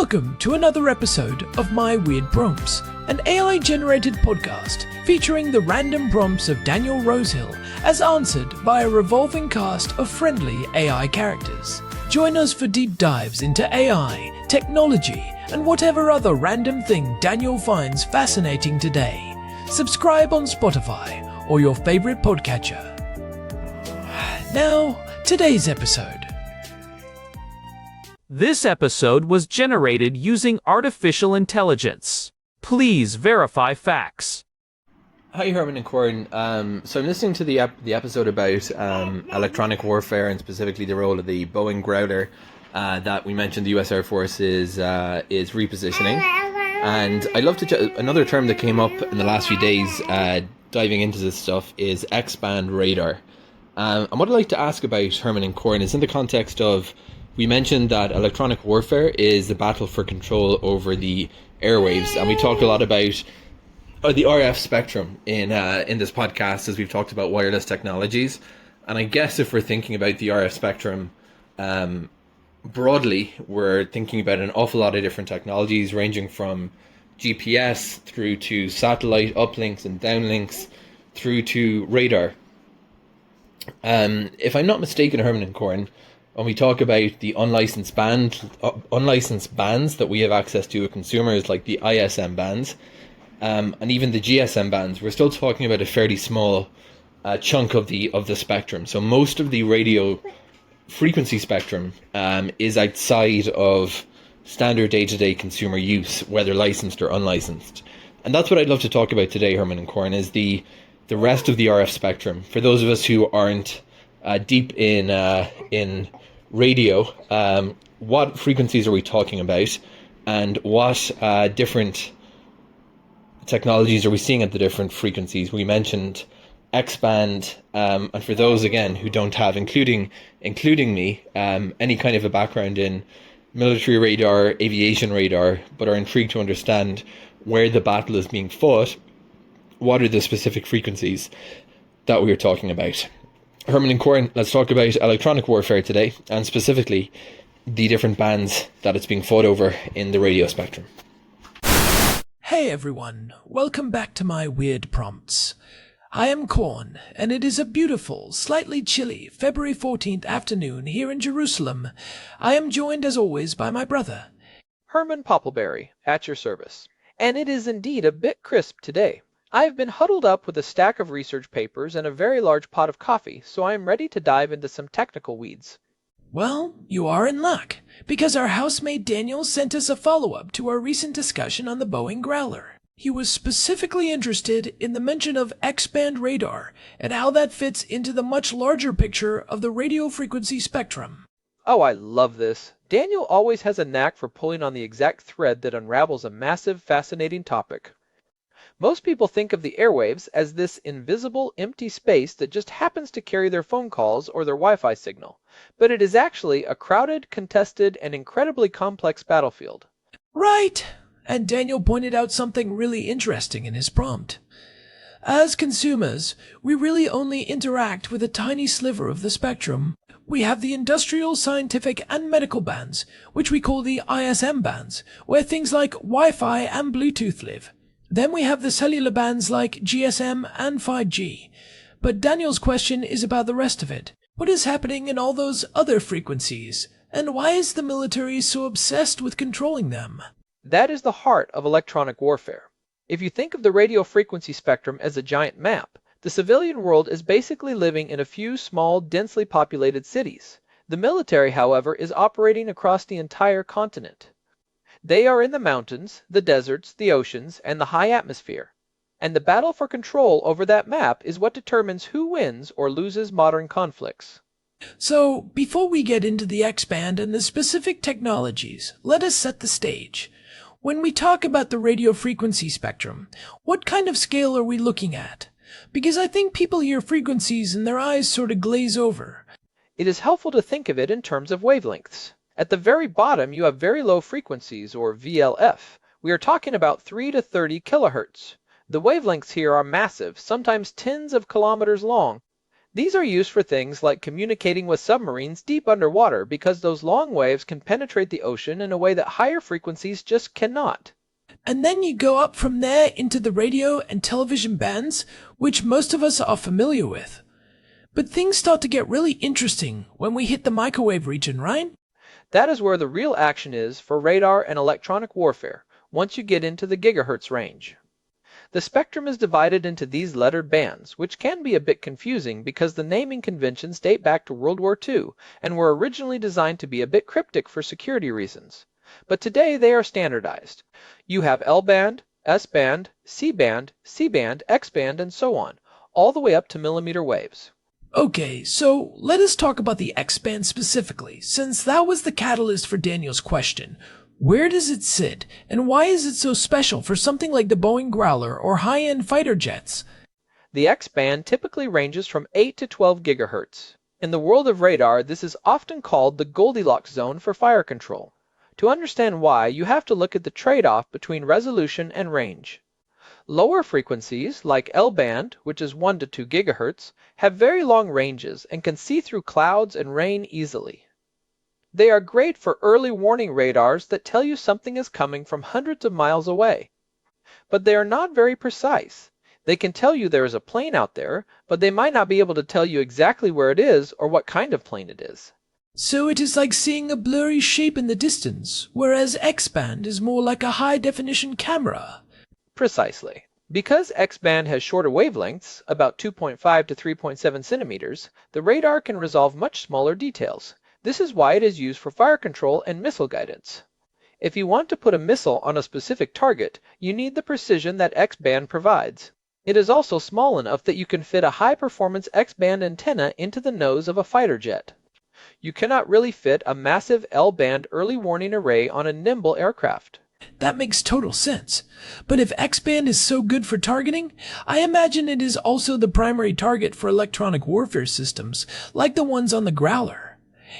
Welcome to another episode of My Weird Prompts, an AI-generated podcast featuring the random prompts of Daniel Rosehill as answered by a revolving cast of friendly AI characters. Join us for deep dives into AI, technology, and whatever other random thing Daniel finds fascinating today. Subscribe on Spotify or your favorite podcatcher. Now, today's episode. This episode was generated using artificial intelligence. Please verify facts. Hi, Herman and Corin. So I'm listening to the episode about electronic warfare and specifically the role of the Boeing Growler that we mentioned the US Air Force is repositioning. And I'd love to another term that came up in the last few days diving into this stuff is X-band radar. And what I'd like to ask about, Herman and Corin, is in the context of we mentioned that electronic warfare is the battle for control over the airwaves, and we talked a lot about the RF spectrum in this podcast as we've talked about wireless technologies. And I guess if we're thinking about the RF spectrum broadly, we're thinking about an awful lot of different technologies ranging from GPS through to satellite uplinks and downlinks through to radar. If I'm not mistaken, Herman and Corin, when we talk about the unlicensed bands that we have access to as consumers, like the ISM bands, and even the GSM bands, we're still talking about a fairly small chunk of the spectrum. So most of the radio frequency spectrum is outside of standard day-to-day consumer use, whether licensed or unlicensed. And that's what I'd love to talk about today, Herman and Corin, is the rest of the RF spectrum. For those of us who aren't deep in radio, what frequencies are we talking about, and what different technologies are we seeing at the different frequencies? We mentioned X-band, and for those again who don't have, including me, any kind of a background in military radar, aviation radar, but are intrigued to understand where the battle is being fought, what are the specific frequencies that we are talking about? Herman and Corin, let's talk about electronic warfare today, and specifically the different bands that it's being fought over in the radio spectrum. Hey everyone, welcome back to My Weird Prompts. I am Corn, and it is a beautiful, slightly chilly February 14th afternoon here in Jerusalem. I am joined as always by my brother, Herman Poppleberry, at your service. And it is indeed a bit crisp today. I have been huddled up with a stack of research papers and a very large pot of coffee, so I am ready to dive into some technical weeds. Well, you are in luck, because our housemate Daniel sent us a follow-up to our recent discussion on the Boeing Growler. He was specifically interested in the mention of X-band radar and how that fits into the much larger picture of the radio frequency spectrum. Oh, I love this. Daniel always has a knack for pulling on the exact thread that unravels a massive, fascinating topic. Most people think of the airwaves as this invisible, empty space that just happens to carry their phone calls or their Wi-Fi signal, but it is actually a crowded, contested, and incredibly complex battlefield. Right, and Daniel pointed out something really interesting in his prompt. As consumers, we really only interact with a tiny sliver of the spectrum. We have the industrial, scientific, and medical bands, which we call the ISM bands, where things like Wi-Fi and Bluetooth live. Then we have the cellular bands like GSM and 5G. But Daniel's question is about the rest of it. What is happening in all those other frequencies? And why is the military so obsessed with controlling them? That is the heart of electronic warfare. If you think of the radio frequency spectrum as a giant map, the civilian world is basically living in a few small, densely populated cities. The military, however, is operating across the entire continent. They are in the mountains, the deserts, the oceans, and the high atmosphere. And the battle for control over that map is what determines who wins or loses modern conflicts. So, before we get into the X-band and the specific technologies, let us set the stage. When we talk about the radio frequency spectrum, what kind of scale are we looking at? Because I think people hear frequencies and their eyes sort of glaze over. It is helpful to think of it in terms of wavelengths. At the very bottom, you have very low frequencies, or VLF. We are talking about 3 to 30 kilohertz. The wavelengths here are massive, sometimes tens of kilometers long. These are used for things like communicating with submarines deep underwater because those long waves can penetrate the ocean in a way that higher frequencies just cannot. And then you go up from there into the radio and television bands, which most of us are familiar with. But things start to get really interesting when we hit the microwave region, right? That is where the real action is for radar and electronic warfare, once you get into the gigahertz range. The spectrum is divided into these lettered bands, which can be a bit confusing because the naming conventions date back to World War II and were originally designed to be a bit cryptic for security reasons. But today they are standardized. You have L-band, S-band, C-band, C-band, X-band, and so on, all the way up to millimeter waves. Okay, so let us talk about the X-band specifically, since that was the catalyst for Daniel's question. Where does it sit, and why is it so special for something like the Boeing Growler or high-end fighter jets? The X-band typically ranges from 8 to 12 gigahertz. In the world of radar, this is often called the Goldilocks zone for fire control. To understand why, you have to look at the trade-off between resolution and range. Lower frequencies, like L-band, which is 1 to 2 gigahertz, have very long ranges and can see through clouds and rain easily. They are great for early warning radars that tell you something is coming from hundreds of miles away. But they are not very precise. They can tell you there is a plane out there, but they might not be able to tell you exactly where it is or what kind of plane it is. So it is like seeing a blurry shape in the distance, whereas X-band is more like a high-definition camera. Precisely. Because X-band has shorter wavelengths, about 2.5 to 3.7 centimeters, the radar can resolve much smaller details. This is why it is used for fire control and missile guidance. If you want to put a missile on a specific target, you need the precision that X-band provides. It is also small enough that you can fit a high-performance X-band antenna into the nose of a fighter jet. You cannot really fit a massive L-band early warning array on a nimble aircraft. That makes total sense. But if X-band is so good for targeting, I imagine it is also the primary target for electronic warfare systems, like the ones on the Growler.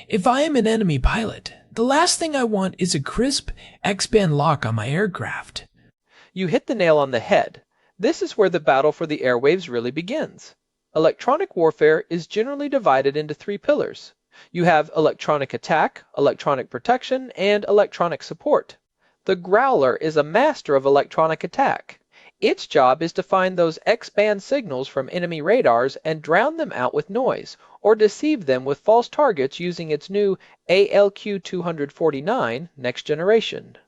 If I am an enemy pilot, the last thing I want is a crisp X-band lock on my aircraft. You hit the nail on the head. This is where the battle for the airwaves really begins. Electronic warfare is generally divided into 3 pillars. You have electronic attack, electronic protection, and electronic support. The Growler is a master of electronic attack. Its job is to find those X-band signals from enemy radars and drown them out with noise, or deceive them with false targets using its new ALQ-249 next generation.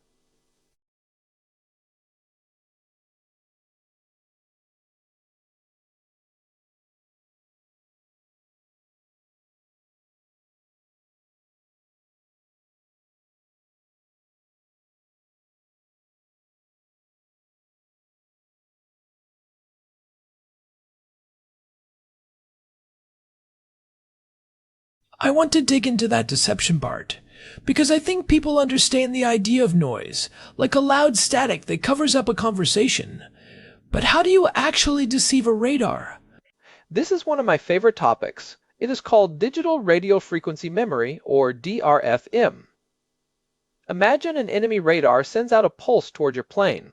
I want to dig into that deception part, because I think people understand the idea of noise, like a loud static that covers up a conversation. But how do you actually deceive a radar? This is one of my favorite topics. It is called Digital Radio Frequency Memory, or DRFM. Imagine an enemy radar sends out a pulse toward your plane.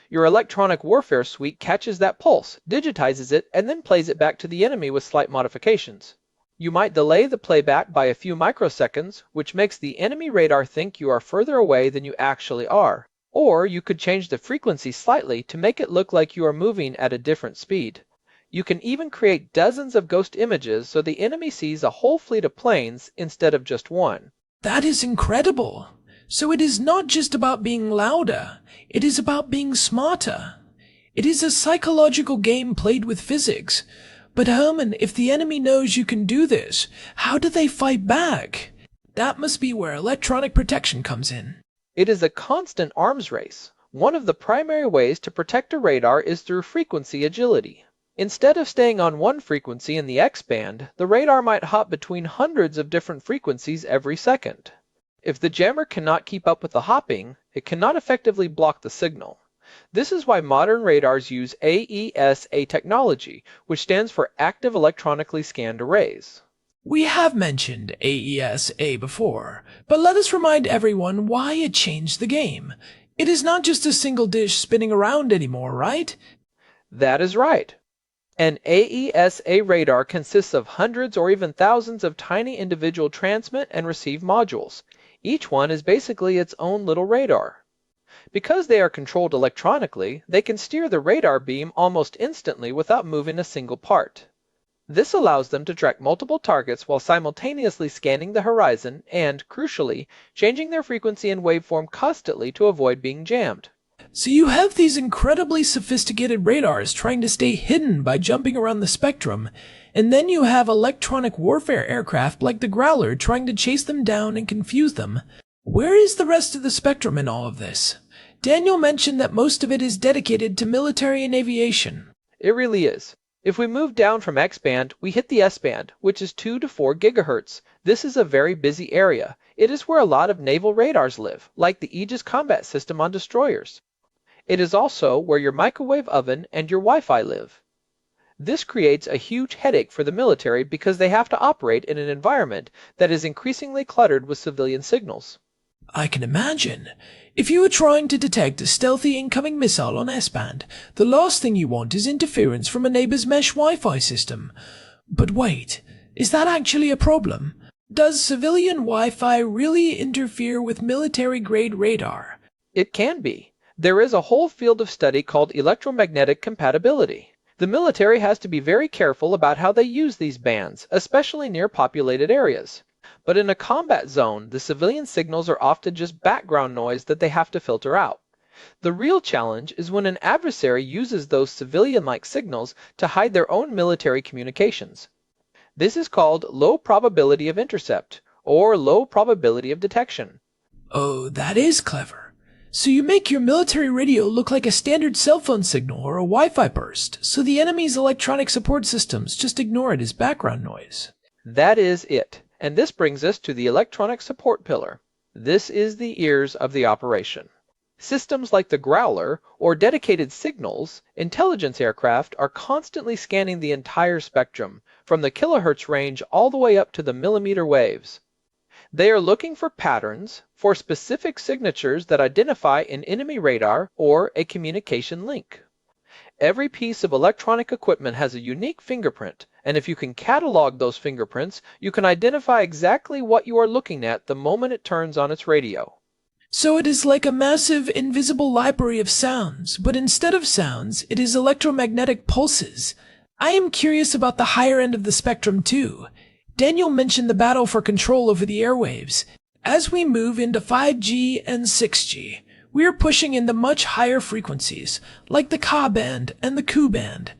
Your electronic warfare suite catches that pulse, digitizes it, and then plays it back to the enemy with slight modifications. You might delay the playback by a few microseconds, which makes the enemy radar think you are further away than you actually are. Or you could change the frequency slightly to make it look like you are moving at a different speed. You can even create dozens of ghost images so the enemy sees a whole fleet of planes instead of just one. That is incredible. So it is not just about being louder, it is about being smarter. It is a psychological game played with physics. But Herman, if the enemy knows you can do this, how do they fight back? That must be where electronic protection comes in. It is a constant arms race. One of the primary ways to protect a radar is through frequency agility. Instead of staying on one frequency in the X-band, the radar might hop between hundreds of different frequencies every second. If the jammer cannot keep up with the hopping, it cannot effectively block the signal. This is why modern radars use AESA technology, which stands for Active Electronically Scanned Arrays. We have mentioned AESA before, but let us remind everyone why it changed the game. It is not just a single dish spinning around anymore, right? That is right. An AESA radar consists of hundreds or even thousands of tiny individual transmit and receive modules. Each one is basically its own little radar. Because they are controlled electronically, they can steer the radar beam almost instantly without moving a single part. This allows them to track multiple targets while simultaneously scanning the horizon and, crucially, changing their frequency and waveform constantly to avoid being jammed. So you have these incredibly sophisticated radars trying to stay hidden by jumping around the spectrum, and then you have electronic warfare aircraft like the Growler trying to chase them down and confuse them. Where is the rest of the spectrum in all of this? Daniel mentioned that most of it is dedicated to military and aviation. It really is. If we move down from X-band, we hit the S-band, which is 2 to 4 gigahertz. This is a very busy area. It is where a lot of naval radars live, like the Aegis combat system on destroyers. It is also where your microwave oven and your Wi-Fi live. This creates a huge headache for the military because they have to operate in an environment that is increasingly cluttered with civilian signals. I can imagine. If you are trying to detect a stealthy incoming missile on S-band, the last thing you want is interference from a neighbor's mesh Wi-Fi system. But wait, is that actually a problem? Does civilian Wi-Fi really interfere with military-grade radar? It can be. There is a whole field of study called electromagnetic compatibility. The military has to be very careful about how they use these bands, especially near populated areas. But in a combat zone, the civilian signals are often just background noise that they have to filter out. The real challenge is when an adversary uses those civilian-like signals to hide their own military communications. This is called low probability of intercept, or low probability of detection. Oh, that is clever. So you make your military radio look like a standard cell phone signal or a Wi-Fi burst, so the enemy's electronic support systems just ignore it as background noise. That is it. And this brings us to the electronic support pillar. This is the ears of the operation. Systems like the Growler, or dedicated signals, intelligence aircraft are constantly scanning the entire spectrum, from the kilohertz range all the way up to the millimeter waves. They are looking for patterns, for specific signatures that identify an enemy radar or a communication link. Every piece of electronic equipment has a unique fingerprint, and if you can catalog those fingerprints, you can identify exactly what you are looking at the moment it turns on its radio. So it is like a massive invisible library of sounds, but instead of sounds, it is electromagnetic pulses. I am curious about the higher end of the spectrum too. Daniel mentioned the battle for control over the airwaves. As we move into 5G and 6G, we are pushing into much higher frequencies, like the Ka band and the Ku band.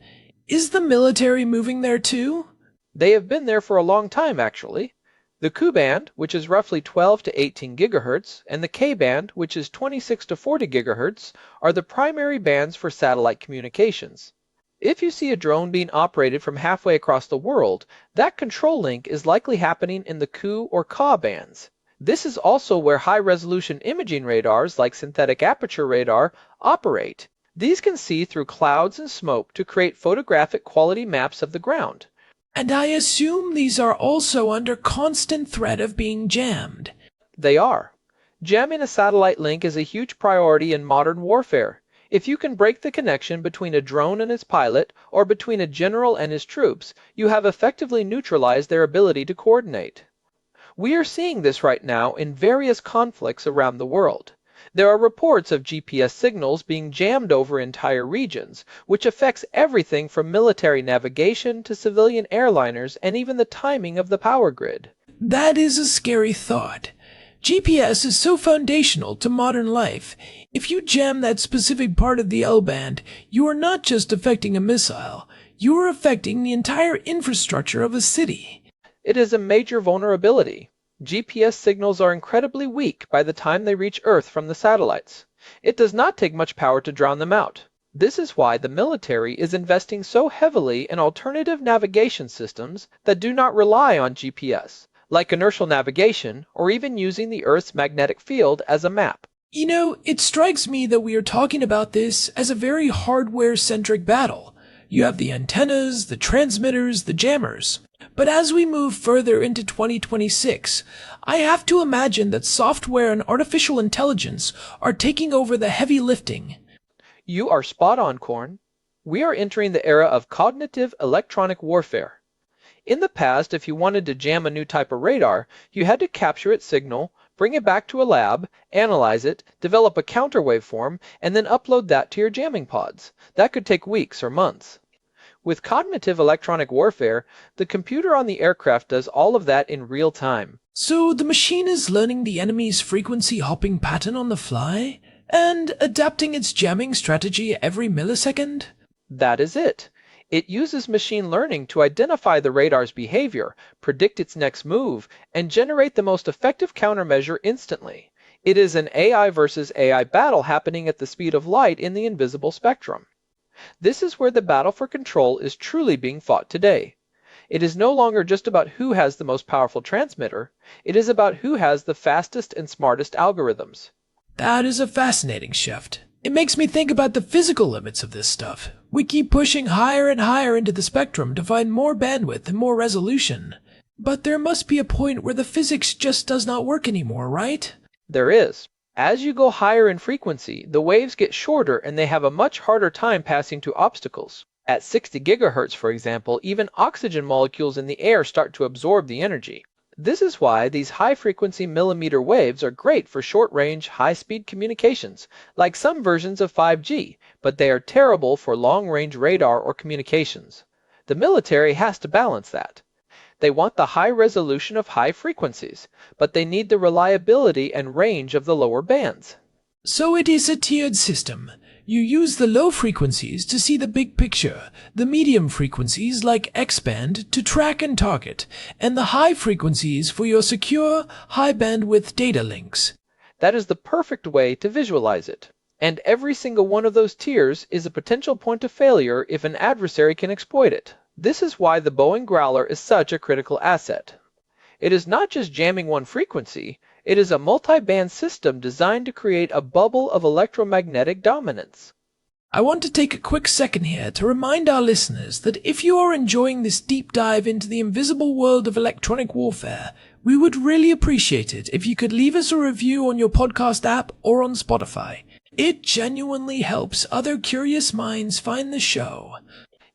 Is the military moving there too? They have been there for a long time, actually. The Ku band, which is roughly 12 to 18 gigahertz, and the K band, which is 26 to 40 gigahertz, are the primary bands for satellite communications. If you see a drone being operated from halfway across the world, that control link is likely happening in the Ku or Ka bands. This is also where high-resolution imaging radars like synthetic aperture radar operate. These can see through clouds and smoke to create photographic quality maps of the ground. And I assume these are also under constant threat of being jammed. They are. Jamming a satellite link is a huge priority in modern warfare. If you can break the connection between a drone and its pilot, or between a general and his troops, you have effectively neutralized their ability to coordinate. We are seeing this right now in various conflicts around the world. There are reports of GPS signals being jammed over entire regions, which affects everything from military navigation to civilian airliners and even the timing of the power grid. That is a scary thought. GPS is so foundational to modern life. If you jam that specific part of the L-band, you are not just affecting a missile, you are affecting the entire infrastructure of a city. It is a major vulnerability. GPS signals are incredibly weak by the time they reach Earth from the satellites. It does not take much power to drown them out. This is why the military is investing so heavily in alternative navigation systems that do not rely on GPS, like inertial navigation or even using the Earth's magnetic field as a map. You know, it strikes me that we are talking about this as a very hardware-centric battle. You have the antennas, the transmitters, the jammers. But as we move further into 2026, I have to imagine that software and artificial intelligence are taking over the heavy lifting. You are spot on, Korn. We are entering the era of cognitive electronic warfare. In the past, if you wanted to jam a new type of radar, you had to capture its signal, bring it back to a lab, analyze it, develop a counter waveform, and then upload that to your jamming pods. That could take weeks or months. With cognitive electronic warfare, the computer on the aircraft does all of that in real time. So the machine is learning the enemy's frequency hopping pattern on the fly and adapting its jamming strategy every millisecond? That is it. It uses machine learning to identify the radar's behavior, predict its next move, and generate the most effective countermeasure instantly. It is an AI versus AI battle happening at the speed of light in the invisible spectrum. This is where the battle for control is truly being fought today. It is no longer just about who has the most powerful transmitter, it is about who has the fastest and smartest algorithms. That is a fascinating shift. It makes me think about the physical limits of this stuff. We keep pushing higher and higher into the spectrum to find more bandwidth and more resolution. But there must be a point where the physics just does not work anymore, right? There is. As you go higher in frequency, the waves get shorter and they have a much harder time passing through obstacles. At 60 gigahertz, for example, even oxygen molecules in the air start to absorb the energy. This is why these high-frequency millimeter waves are great for short-range, high-speed communications, like some versions of 5G, but they are terrible for long-range radar or communications. The military has to balance that. They want the high resolution of high frequencies, but they need the reliability and range of the lower bands. So it is a tiered system. You use the low frequencies to see the big picture, the medium frequencies like X-band to track and target, and the high frequencies for your secure, high bandwidth data links. That is the perfect way to visualize it. And every single one of those tiers is a potential point of failure if an adversary can exploit it. This is why the Boeing Growler is such a critical asset. It is not just jamming one frequency, it is a multi-band system designed to create a bubble of electromagnetic dominance. I want to take a quick second here to remind our listeners that if you are enjoying this deep dive into the invisible world of electronic warfare, we would really appreciate it if you could leave us a review on your podcast app or on Spotify. It genuinely helps other curious minds find the show.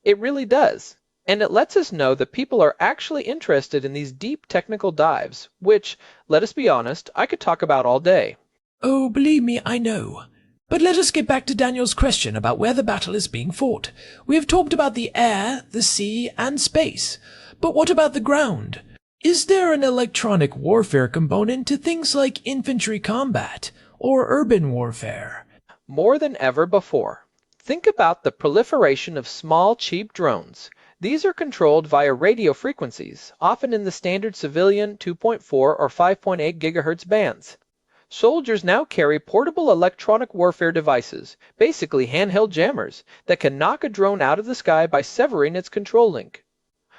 It really does. And it lets us know that people are actually interested in these deep technical dives, which, let us be honest, I could talk about all day. Oh, believe me, I know. But let us get back to Daniel's question about where the battle is being fought. We have talked about the air, the sea, and space. But what about the ground? Is there an electronic warfare component to things like infantry combat or urban warfare? More than ever before. Think about the proliferation of small, cheap drones. These are controlled via radio frequencies, often in the standard civilian 2.4 or 5.8 gigahertz bands. Soldiers now carry portable electronic warfare devices, basically handheld jammers, that can knock a drone out of the sky by severing its control link.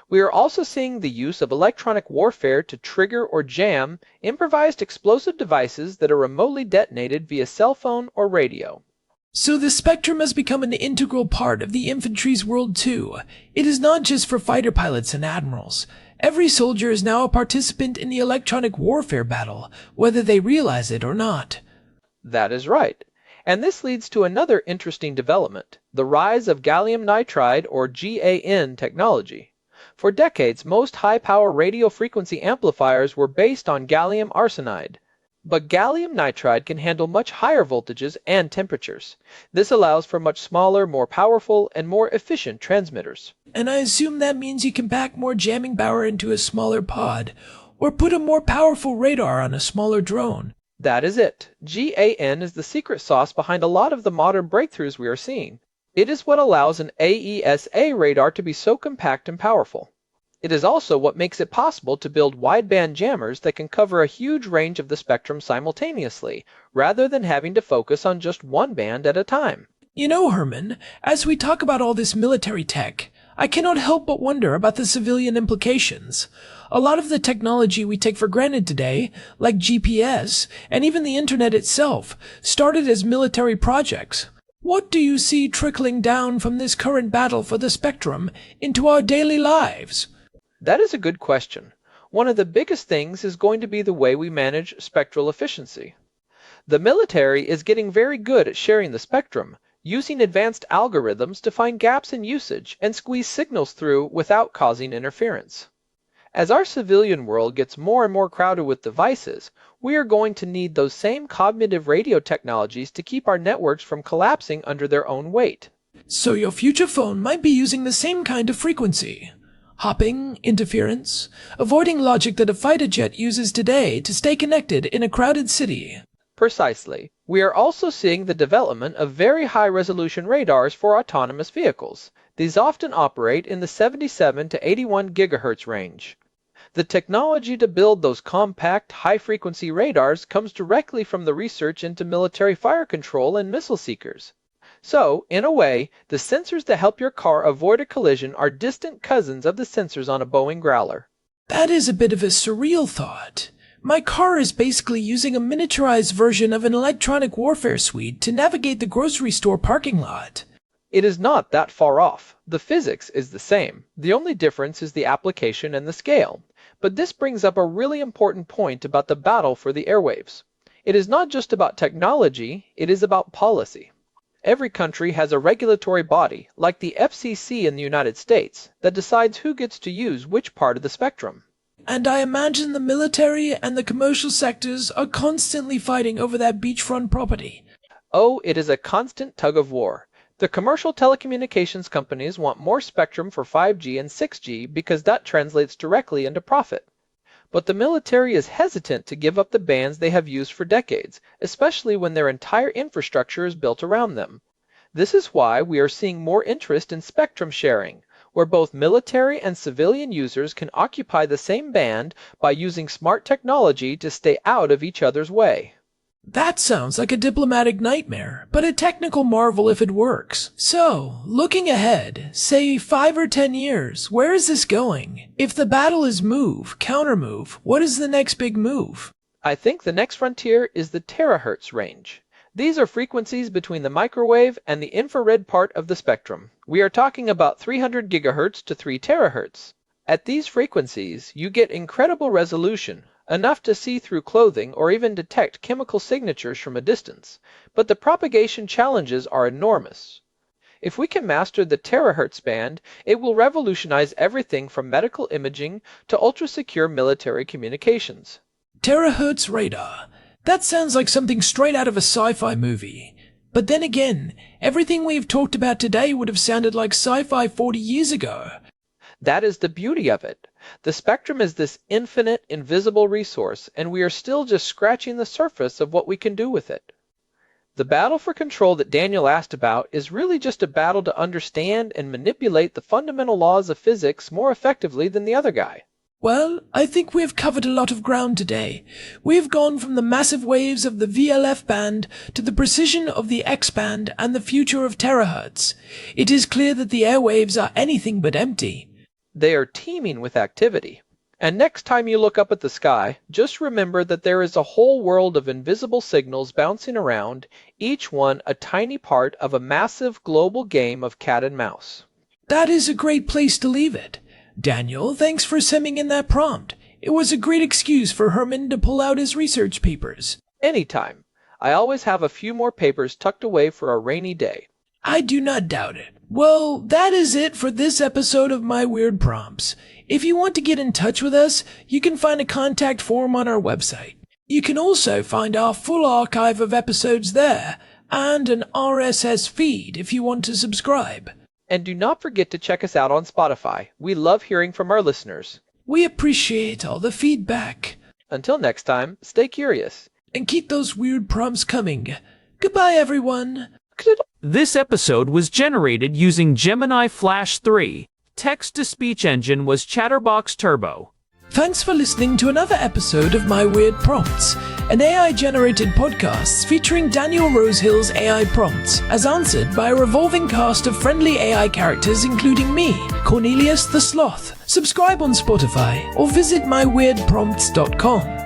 We are also seeing the use of electronic warfare to trigger or jam improvised explosive devices that are remotely detonated via cell phone or radio. So the spectrum has become an integral part of the infantry's world too. It is not just for fighter pilots and admirals. Every soldier is now a participant in the electronic warfare battle, whether they realize it or not. That is right. And this leads to another interesting development, the rise of gallium nitride or GaN technology. For decades, most high-power radio frequency amplifiers were based on gallium arsenide. But gallium nitride can handle much higher voltages and temperatures. This allows for much smaller, more powerful, and more efficient transmitters. And I assume that means you can pack more jamming power into a smaller pod, or put a more powerful radar on a smaller drone. That is it. GaN is the secret sauce behind a lot of the modern breakthroughs we are seeing. It is what allows an AESA radar to be so compact and powerful. It is also what makes it possible to build wideband jammers that can cover a huge range of the spectrum simultaneously, rather than having to focus on just one band at a time. You know, Herman, as we talk about all this military tech, I cannot help but wonder about the civilian implications. A lot of the technology we take for granted today, like GPS, and even the internet itself, started as military projects. What do you see trickling down from this current battle for the spectrum into our daily lives? That is a good question. One of the biggest things is going to be the way we manage spectral efficiency. The military is getting very good at sharing the spectrum, using advanced algorithms to find gaps in usage and squeeze signals through without causing interference. As our civilian world gets more and more crowded with devices, we are going to need those same cognitive radio technologies to keep our networks from collapsing under their own weight. So your future phone might be using the same kind of frequency. Hopping, interference, avoiding logic that a fighter jet uses today to stay connected in a crowded city. Precisely. We are also seeing the development of very high-resolution radars for autonomous vehicles. These often operate in the 77 to 81 gigahertz range. The technology to build those compact, high-frequency radars comes directly from the research into military fire control and missile seekers. So, in a way, the sensors that help your car avoid a collision are distant cousins of the sensors on a Boeing Growler. That is a bit of a surreal thought. My car is basically using a miniaturized version of an electronic warfare suite to navigate the grocery store parking lot. It is not that far off. The physics is the same. The only difference is the application and the scale. But this brings up a really important point about the battle for the airwaves. It is not just about technology, it is about policy. Every country has a regulatory body, like the FCC in the United States, that decides who gets to use which part of the spectrum. And I imagine the military and the commercial sectors are constantly fighting over that beachfront property. Oh, it is a constant tug of war. The commercial telecommunications companies want more spectrum for 5G and 6G because that translates directly into profit. But the military is hesitant to give up the bands they have used for decades, especially when their entire infrastructure is built around them. This is why we are seeing more interest in spectrum sharing, where both military and civilian users can occupy the same band by using smart technology to stay out of each other's way. That sounds like a diplomatic nightmare, but a technical marvel if it works. So, looking ahead, say 5 or 10 years, where is this going? If the battle is move, counter-move, what is the next big move? I think the next frontier is the terahertz range. These are frequencies between the microwave and the infrared part of the spectrum. We are talking about 300 gigahertz to 3 terahertz. At these frequencies, you get incredible resolution, enough to see through clothing or even detect chemical signatures from a distance, but the propagation challenges are enormous. If we can master the terahertz band, it will revolutionize everything from medical imaging to ultra-secure military communications. Terahertz radar. That sounds like something straight out of a sci-fi movie. But then again, everything we've talked about today would have sounded like sci-fi 40 years ago. That is the beauty of it. The spectrum is this infinite, invisible resource, and we are still just scratching the surface of what we can do with it. The battle for control that Daniel asked about is really just a battle to understand and manipulate the fundamental laws of physics more effectively than the other guy. Well, I think we have covered a lot of ground today. We have gone from the massive waves of the VLF band to the precision of the X band and the future of terahertz. It is clear that the airwaves are anything but empty. They are teeming with activity. And next time you look up at the sky, just remember that there is a whole world of invisible signals bouncing around, each one a tiny part of a massive global game of cat and mouse. That is a great place to leave it. Daniel, thanks for sending in that prompt. It was a great excuse for Herman to pull out his research papers. Anytime. I always have a few more papers tucked away for a rainy day. I do not doubt it. Well, that is it for this episode of My Weird Prompts. If you want to get in touch with us, you can find a contact form on our website. You can also find our full archive of episodes there, and an RSS feed if you want to subscribe. And do not forget to check us out on Spotify. We love hearing from our listeners. We appreciate all the feedback. Until next time, stay curious. And keep those weird prompts coming. Goodbye, everyone. This episode was generated using Gemini Flash 3. Text-to-speech engine was Chatterbox Turbo. Thanks for listening to another episode of My Weird Prompts, an AI-generated podcast featuring Daniel Rosehill's AI prompts, as answered by a revolving cast of friendly AI characters including me, Cornelius the Sloth. Subscribe on Spotify or visit myweirdprompts.com.